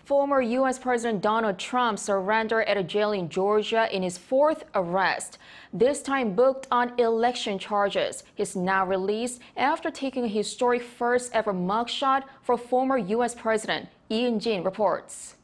Former U.S. President Donald Trump surrendered at a jail in Georgia in his fourth arrest, this time booked on election charges. He's now released after taking a historic first-ever mugshot for former U.S. President. Eun-jin reports.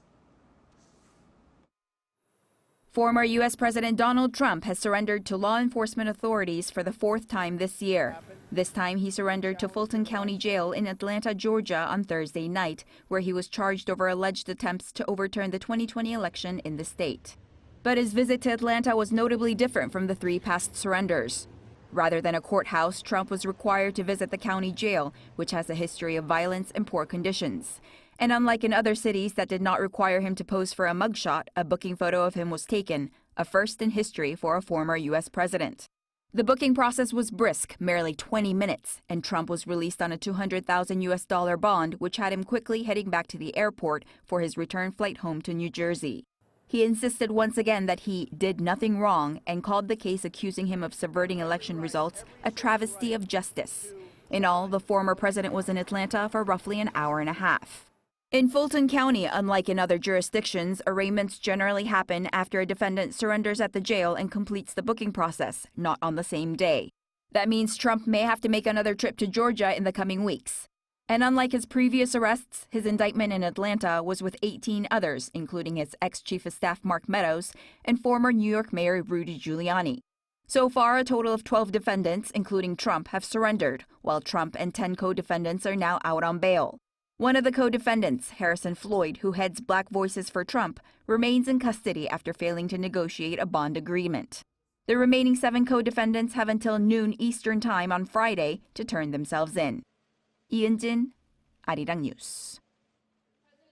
Former U.S. President Donald Trump has surrendered to law enforcement authorities for the fourth time this year. This time he surrendered to Fulton County Jail in Atlanta, Georgia on Thursday night, where he was charged over alleged attempts to overturn the 2020 election in the state. But his visit to Atlanta was notably different from the three past surrenders. Rather than a courthouse, Trump was required to visit the county jail, which has a history of violence and poor conditions. And unlike in other cities that did not require him to pose for a mugshot, a booking photo of him was taken, a first in history for a former U.S. president. The booking process was brisk, merely 20 minutes, and Trump was released on a $200,000 US bond, which had him quickly heading back to the airport for his return flight home to New Jersey. He insisted once again that he did nothing wrong and called the case accusing him of subverting election results a travesty of justice. In all, the former president was in Atlanta for roughly an hour and a half. In Fulton County, unlike in other jurisdictions, arraignments generally happen after a defendant surrenders at the jail and completes the booking process, not on the same day. That means Trump may have to make another trip to Georgia in the coming weeks. And unlike his previous arrests, his indictment in Atlanta was with 18 others, including his ex-chief of staff Mark Meadows and former New York Mayor Rudy Giuliani. So far, a total of 12 defendants, including Trump, have surrendered, while Trump and 10 co-defendants are now out on bail. One of the co-defendants, Harrison Floyd, who heads Black Voices for Trump, remains in custody after failing to negotiate a bond agreement. The remaining 7 co-defendants have until noon Eastern Time on Friday to turn themselves in. Eun-jin, Arirang News.